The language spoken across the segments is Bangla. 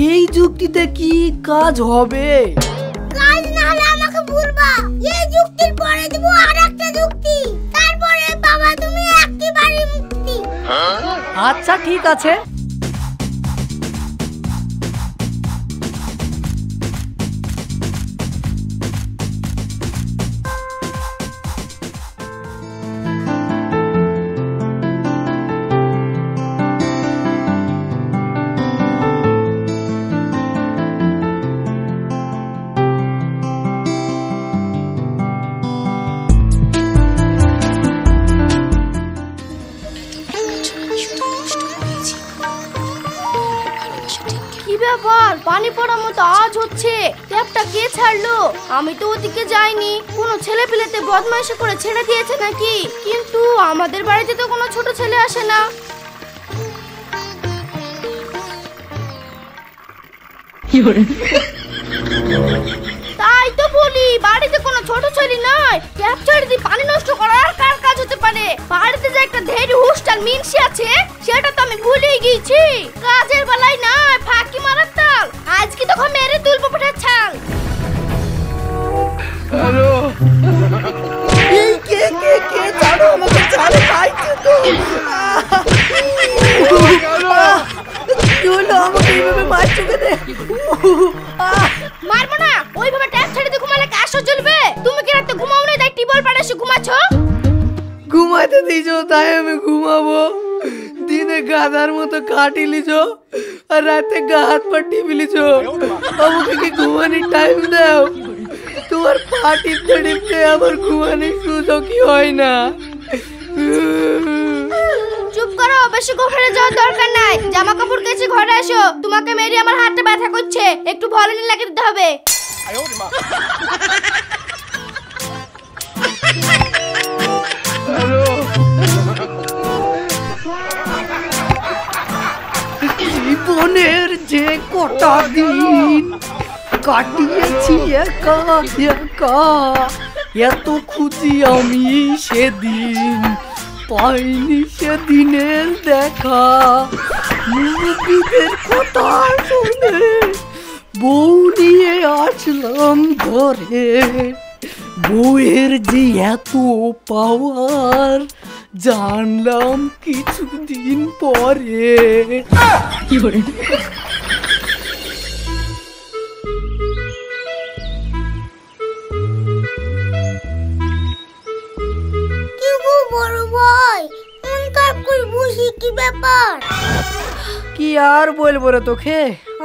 এই যুক্তিতে কি কাজ হবে? কাজ না হলে আমাকে বলবা। এই যুক্তির পরে দেব আরেকটা যুক্তি, তারপরে বাবা তুমি একেবারে মুক্তি। আচ্ছা ঠিক আছে। পানি পড়ার মতো আওয়াজ হচ্ছে, ট্যাপটা কে ছাড়লো? আমি তো ওদিকে যাইনি। কোনো ছেলে পেলেতে বদমাইশি করে ছেড়ে দিয়েছে নাকি? কিন্তু আমাদের বাড়িতে তো কোনো ছোট ছেলে আসে না। তাই তো বলি, বাড়িতে কোনো ছোট ছেলে নাই। ট্যাপ ছেড়ে দিয়ে পানি নষ্ট করার কার কাজ হতে পারে? বাড়িতে যে একটা ধেড়ি হুস্টার মিনসি আছে সেটা তো আমি ভুলেই গিয়েছি। কাজের বেলায় নাই, ফাঁকি মারার তাল। আজকে তখন মেরে তুলবো পাঠার ছাল। হ্যালো, এই কে কে কে ছাড়ো আমাকে, ছাড়ো পাইছে তো। কি হলো, আমাকে এইভাবে মারছো কেন? মারবো না, ওইভাবে ট্যাপ ছেড়ে দিয়ে ঘুমালে কার সহ্য চলবে? তুমি কি রাতে ঘুমাও না, তাই টিবল পাড়ে এসে ঘুমাচ্ছো? ঘুমাইতে দিয়েছো তাই আমি ঘুমাবো। দিনে গাধার মতো কাটি লিছো আর রাতে গা হাত পা টিপে লিছো। আমাকে কি ঘুমানোর টাইম দাও? তোমার পা টিপতে টিপতে আমার ঘুমানোর সুযোগই হয় না। চুপ করো, বেশি গভীরে যাওয়ার দরকার নাই। জামা কাপড় কেচে ঘরে আসো। তোমাকে মেরে আমার হাতটা ব্যথা করছে, একটু ভলিনি লাগিয়ে দিতে হবে। জীবনের যে কটা দিন কাটিয়েছি একা একা, এত খুঁজি আমি সেদিন পাইনি সেদিনের দেখা। মুরব্বিদের কথা শুনে বউ নিয়ে আসলাম ঘরে। বউয়ের যে এত পাওয়ার জানলাম কিছুদিন পরে। কি করে বড় ভাই, মন খারাপ করে বসে, কি ব্যাপার? কি আর বলবো রে তোকে,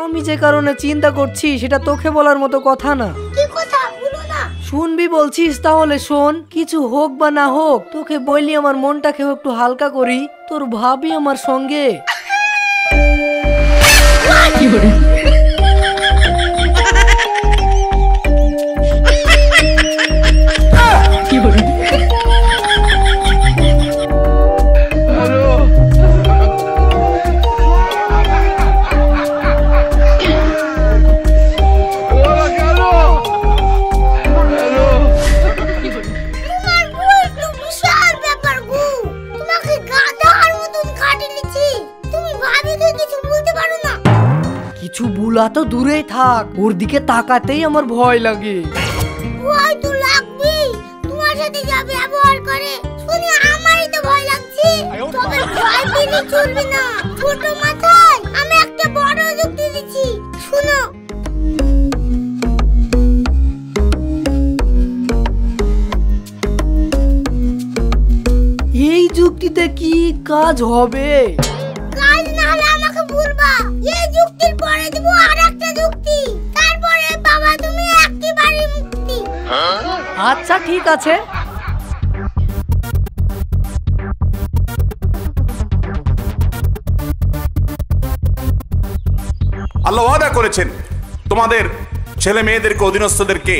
আমি যে কারণে চিন্তা করছি সেটা তোকে বলার মতো কথা না। কি কথা বলো না? শুনবি বলছিস তাহলে শোন। কিছু হোক বা না হোক তোকে বললি আমার মনটাকে একটু হালকা করি। তোর ভাবি আমার সঙ্গে। কি করে কি করে কিছু ভুলা তো দূরেই থাক, ওর দিকে তাকাতেই আমার ভয় লাগে। ভয় তো লাগবে, তোমার সাথে যা ব্যবহার করে শুনে আমারই তো ভয় লাগছে। তবে ভয় পেলে চলবে না, ছোট মাথায় আমি একটা বড় যুক্তি দিচ্ছি, শুনো। এই যুক্তিতে কি কাজ হবে? কাজ না হলে আমাকে বলবা। এই যুক্তির পরে দেব আরেকটা যুক্তি, তারপরে বাবা তুমি একেবারে মুক্তি। আচ্ছা ঠিক আছে। আল্লাহ ওয়াদা করেছেন তোমাদের ছেলে মেয়েদেরকে, অধীনস্থদেরকে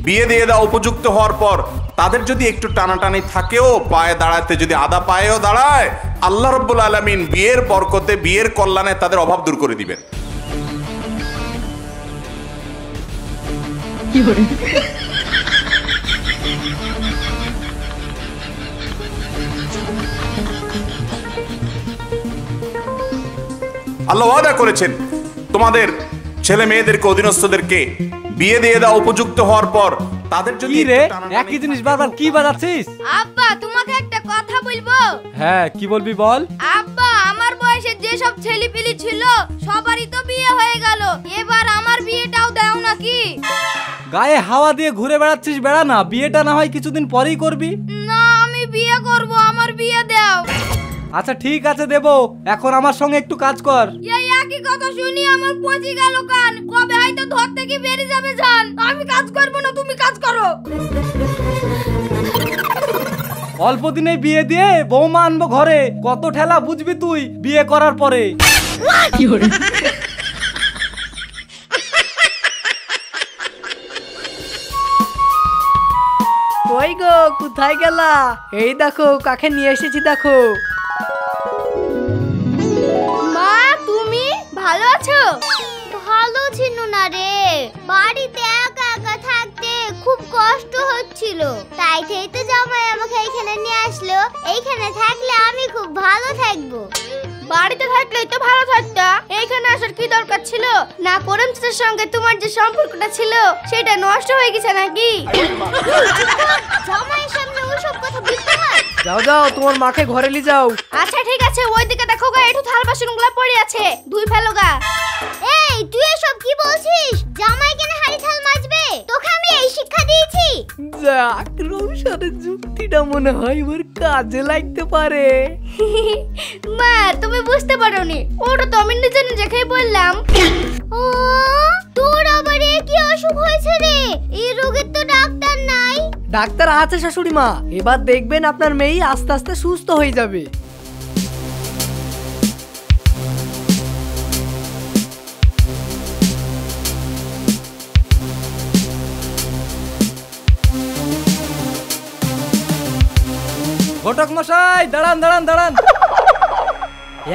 বিয়ে দিয়ে দাও উপযুক্ত হওয়ার পর। তাদের যদি একটু টানাটানি থাকেও, পায়ে দাঁড়াতে যদি আদা পায়েও দাঁড়ায়, আল্লাহ রাব্বুল আলামিন বিয়ের বরকতে, বিয়ের কল্যাণে তাদের অভাব দূর করে দিবেন। আল্লাহ ওয়াদা করেছেন তোমাদের ছেলে মেয়েদেরকে অধীনস্থদেরকে বিয়ে দিয়ে দাও উপযুক্ত হওয়ার পর তাদের যদি কি রে একটু টানাটানি একই জিনিস বারবার কি বাজাচ্ছিস? আব্বা তোমাকে একটা কথা বলবো। হ্যাঁ কি বলবি বল। আব্বা আমার বয়সে যেসব ছেলেপিলি ছিল সবারই তো বিয়ে হয়ে গেল, এবার আমার বিয়েটাও দাও নাকি? গায়ে হাওয়া দিয়ে ঘুরে বেড়াচ্ছিস, বেড়া না, বিয়েটা না হয় কিছুদিন পরেই করবি। না আমি বিয়ে করব, আমার বিয়ে দাও। আচ্ছা ঠিক আছে দেব, এখন আমার সঙ্গে একটু কাজ কর। এই একই কথা শুনি আমার পচি গেল কান, কবে হয়তো ধর থেকে বেরিয়ে যাবে জান। আমি কাজ করব না, তুমি কাজ করো। অল্প দিনে বিয়ে দিয়ে বৌমা আনবো ঘরে, কত ঠেলা বুঝবি তুই বিয়ে করার পরে। কই গো, কোথায় গেলা? এই দেখো কাকে নিয়ে এসেছি দেখো। মা তুমি ভালো আছো? ভালো ছিল না রে, বাড়িতে একা একা থাকতে খুব কষ্ট হচ্ছিল, তাই তো জামাই আমাকে এখানে নিয়ে আসলো। এইখানে থাকলে আমি খুব ভালো থাকবো। বাড়িতে থাকলেই তো ভালো থাকতা, এইখানে আসার কি দরকার ছিল? না করম চাচার সঙ্গে তোমার যে সম্পর্কটা ছিল সেটা নষ্ট হয়ে গেছে নাকি? জামাইয়ের সামনে ওসব কথা বলতে হয়? যাও যাও তোমার মাকে ঘরে নিয়ে যাও। আচ্ছা ঠিক আছে, ওইদিকে দেখো গা, একটু থাল বাসনগুলো পড়ে আছে, ধুই ফেলো গা। এই তুই এসব কি বলছিস? জামাই কেন হাড়ি থাল মাজবে? তোকে আমি এই শিক্ষা দিয়েছি? যাক, রৌশনের যুক্তিটা মনে হয় ওর কাজে লাগতে পারে। মা তুমি বুঝতে পারোনি, ওটা তো আমি নিজে নিজেই বললাম। ও তোর আবার কি অসুখ হয়েছে রে? এই রোগের তো ডাক্তার নাই। ডাক্তার আছে শাশুড়ি মা, এবার দেখবেন আপনার মেয়ে আস্তে আস্তে সুস্থ হয়ে যাবে। ঘটক মশাই দাঁড়ান দাঁড়ান দাঁড়ান।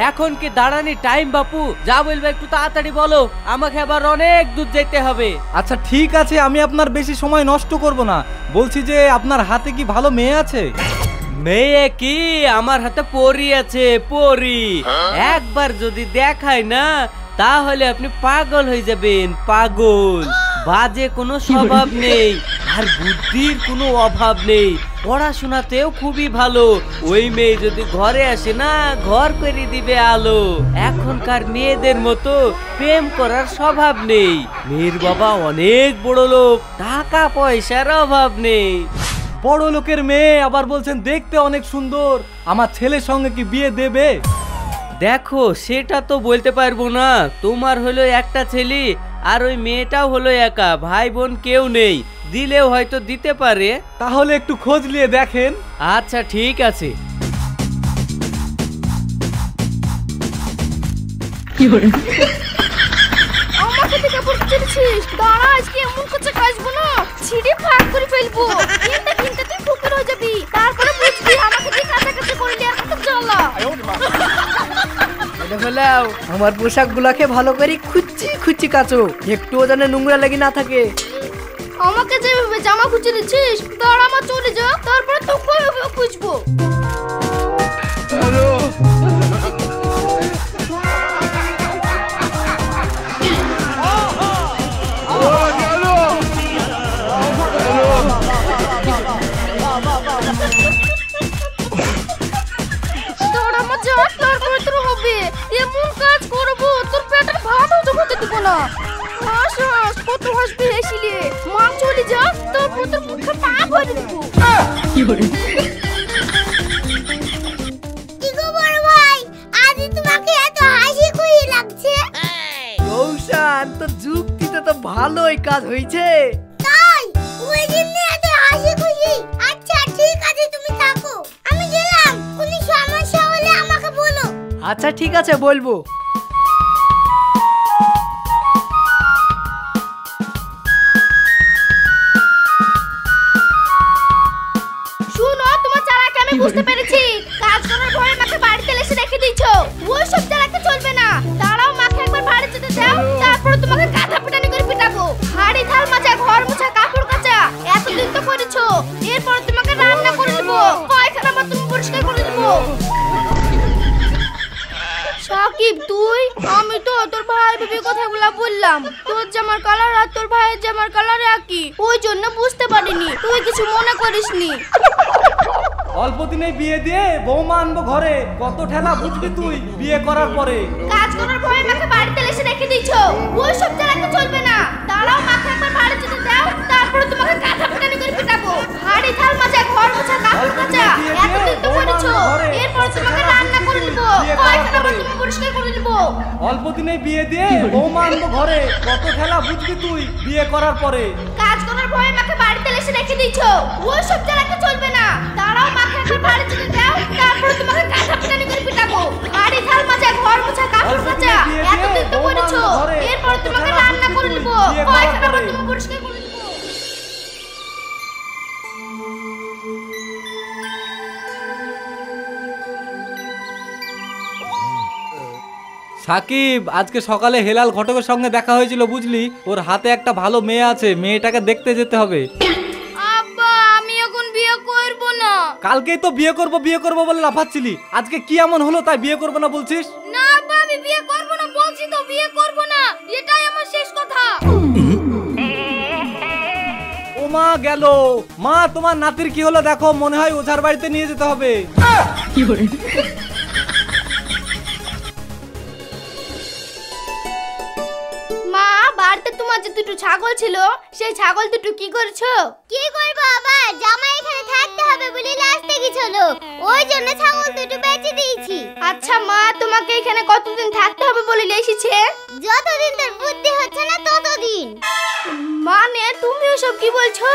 এখন কি দাঁড়ানি টাইম বাপু? যা বলবে একটু তাড়াতাড়ি বলো, আমাকে আবার অনেক দূর যেতে হবে। আচ্ছা ঠিক আছে, আমি আপনার বেশি সময় নষ্ট করব না। বলছি যে আপনার হাতে কি ভালো মেয়ে আছে? মেয়ে কি, আমার হাতে পরি আছে, পরি। একবার যদি দেখায় না তাহলে আপনি পাগল হয়ে যাবেন, পাগল। বাজে কোনো স্বভাব নেই আর বুদ্ধির কোনো অভাব নেই, পড়াশোনাতেও খুবই ভালো। ওই মেয়ে যদি ঘরে আসে না, ঘর করে দিবে আলো। এখনকার মেয়েদের মতো প্রেম করার স্বভাব নেই। মেয়ের বাবা অনেক বড় লোক, টাকা পয়সার অভাব নেই। বড় লোকের মেয়ে, আবার বলছেন দেখতে অনেক সুন্দর। আমার ছেলের সঙ্গে কি বিয়ে দেবে? দেখো সেটা তো বলতে পারবো না, তোমার হলো একটা ছেলে আর ওই মেয়েটাও হলো একা, ভাই বোন কেউ নেই। দিলেও হয়তো দিতে পারে, তাহলে একটু খোঁজ নিয়ে দেখেন। আচ্ছা ঠিক আছে। আমাকে দিকে পড়ছিস, দাঁড়া আজকে এমন কিছু কাজবো না, ছিড়ে ফাঁক করে ফেলবো। কিনতে কিনতে তুই ফুকুর হয়ে যাবি, তারপরে বুঝবি আমাকে দিয়ে কাছাকাছি করলি আর কত জ্বালা। ফেলাও আমার পোশাক গুলাকে ভালো করে খুঁচি খুঁচি কাচো, একটুও যেন নোংরা লেগে না থাকে। আমাকে যেভাবে জামা খুঁজে দিচ্ছিস, দাঁড়া আমার চলে যা, তারপরে তোকে খুঁজবো। এমন কাজ করবো তোর পেটের ভাতও জমাতে দিব না। কত হাসবি হেসিলে, মা চলে যা, তারপর তোর মুখে পা ভরে দিব। কি গো বড় ভাই, আজ তোমাকে এত হাসি খুশি লাগছে? রৌশন তোর যুক্তিতে তো ভালোই কাজ হয়েছে। তাই ওই জন্য এত হাসি খুশি? আচ্ছা ঠিক আছে তুমি থাকো, আমি গেলাম। কোনো সমস্যা হলে আমাকে বলো। আচ্ছা ঠিক আছে বলবো। শুনো, তোমার চালাকে আমি বুঝতে পেরেছি। কাজ করার ভয়ে মাকে বাড়িতে এসে রেখে দিয়েছো, ওই সব চালাকে চলবে না। দাঁড়াও, মাকে একবার বাড়ি যেতে দাও, তারপরে তোমাকে কাঁথা পিটানি করে পিটাবো। হাড়ি থাল মাজা, ঘর মোছা, কাপড় কাচা এতদিন তো করেছো, এরপর তোমাকে রান্না করে দেবো, পায়খানা বাথরুম পরিষ্কার করে দেবো। শখ সাকিব তুই? আমি তো তোর ভাই ভেবে কথাগুলো বললাম। তোর জামার কালার আর তোর ভাইয়ের জামার কালার একই, ওই জন্য বুঝতে পারিনি। তুই কিছু মনে করিসনি। অল্প দিনে বিয়ে দিয়ে বৌমা আনবো ঘরে, কত ঠেলা বুঝবি তুই বিয়ে করার পরে। কাজ করার ভয়ে মাকে বাড়িতে এসে রেখে দিছো, ওই সব চালাতে চলবে না। দাঁড়াও, মাকে একবার বাড়ি যেতে দাও, তারপরে তোমাকে কাঁথা পিটানি করে পিটাবো। হাড়ি থাল মাজা, ঘর মোছা, কাপড় কাচা এতদিন তো করেছো, এরপর তোমাকে রান্না করে দিব, পায়খানা বাথরুম পরিষ্কার করে দিব। অল্প দিনে বিয়ে দিয়ে বৌমা আনবো ঘরে, কত ঠেলা বুঝবি তুই বিয়ে করার পরে। কাজ করার ভয়ে মাকে বাড়িতে এসে রেখে দিছো, ওই সব চালাতে চলবে না। দাঁড়াও, মাকে একবার বাড়ি যেতে দাও, তারপরে তোমাকে কাঁথা পিটানি করে পিটাবো। হাড়ি থাল মাজা, ঘর মোছা, কাপড় কাচা এতদিন তো করেছো, এরপর তোমাকে রান্না করে দিব, পায়খানা বাথরুম পরিষ্কার করে দিব। সাকিব, আজকে সকালে হেলাল ঘটকের সঙ্গে দেখা হয়েছিল বুঝলি, ওর হাতে একটা ভালো মেয়ে আছে, মেয়েটাকে দেখতে যেতে হবে। আব্বা, আমি এখন বিয়ে করব না। কালকেই তো বিয়ে করব বলে লাফাচ্ছিলি, আজকে কি এমন হলো তাই বিয়ে করব না বলছিস? না আব্বা, আমি বিয়ে করব না বলছি তো, বিয়ে করব না, এটাই আমার শেষ কথা। ও মা গেল। মা, তোমার নাতির কি হলো দেখো, মনে হয় ওঝার বাড়িতে নিয়ে যেতে হবে। মা, বাড়িতে তোমার যে দুটো ছাগল ছিল, সেই ছাগল দুটো কি করেছো? কি করবো আবার, জামাই এখানে থাকতে হবে বলে লাস্টে গেছিল, ওই জন্য ছাগল দুটো বেচে দিয়েছি। আচ্ছা মা, তোমাকে এখানে কতদিন থাকতে হবে বলে এসেছে? যতদিন তোর বুদ্ধি হচ্ছে না ততদিন। মানে তুমি ওসব কি বলছো?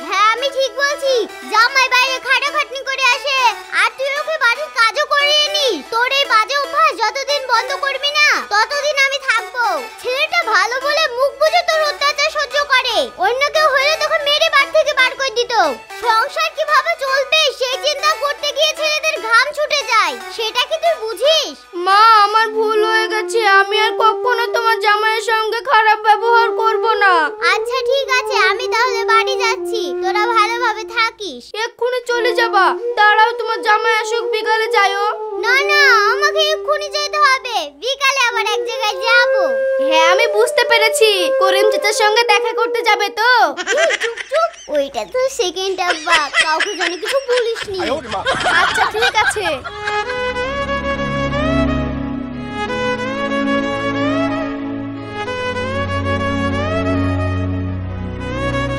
হ্যাঁ, আমি ঠিক বলছি। জামাই বাইরে খাটাখাটনি করে আসে, আর তুই ওকে বাড়ির কাজও করিয়ে নি। তোর এই বাজে অভ্যাস যতদিন বন্ধ করবি না, ততদিন আমি থাকবো। ছেলেটা ভালো বলে মুখ বুজে তোর অত্যাচার সহ্য করে, অন্য কেউ হলে তোকে মেরে বাড়ি থেকে বার করে দিত। সংসার কিভাবে চলবে সেই চিন্তা করতে গিয়ে ছেলেদের ঘাম ছুটে যায়, সেটা কি তুই বুঝিস? মা, আমার ভুল হয়ে গেছে, আমি আর কখনো তোমার জামাইয়ের সঙ্গে খারাপ ব্যবহার করব না। আচ্ছা ঠিক আছে, আমি তাহলে বাড়ি যাচ্ছি, তোরা ভালোভাবে থাকিস। এক্ষুনি চলে যাবা? দাঁড়াও, তোমার জামাই আসুক, বিকালে যাইও। না না, আমাকে এক্ষুনি যেতে হবে, বিকালে আবার এক জায়গায় যাব। হ্যাঁ, আমি বুঝতে পেরেছি, করিম চাচার সঙ্গে দেখা করতে যাবে তো? চুপ চুপ, ওইটা তো সেকেন্ড আব্বা, কাউকে জানি কিছু বলিসনি। আচ্ছা ঠিক আছে।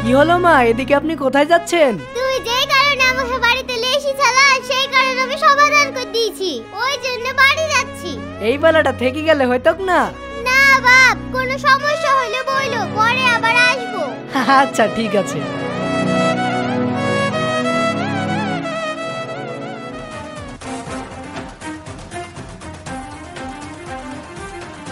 কি হলো মা, এদিকে আপনি কোথায় যাচ্ছেন? তুই যেই কারণে আমাকে বাড়িতে লেসি চালাস, সেই কারণে আমি সমাধান করে দিয়েছি, ওই জন্য বাড়ি যাচ্ছি। এই বেলাটা থেকে গেলে হইতো না? না বাপ, কোনো সমস্যা হলে বইলো, পরে আবার আসবো। আচ্ছা ঠিক আছে।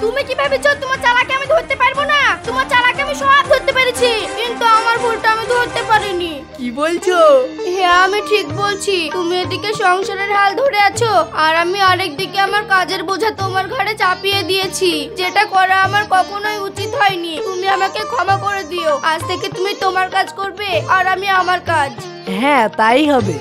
তুমি কি ভেবেছো তোমার চালাকে আমি ধরতে পারবো না? তোমার চালাকে আমি সব ধরতে পেরেছি, কিন্তু আমার ভুলটা আমি ধরতে পারিনি। কি বলছো? হ্যাঁ, আমি ঠিক বলছি। তুমি এদিকে সংসারের হাল ধরে আছো, আর আমি আরেক দিকে আমার কাজের বোঝা তোমার ঘাড়ে চাপিয়ে দিয়েছি, যেটা করা আমার কখনোই উচিত হয়নি। তুমি আমাকে ক্ষমা করে দিও, আজ থেকে তুমি তোমার কাজ করবে আর আমি আমার কাজ। হ্যাঁ, তাই হবে।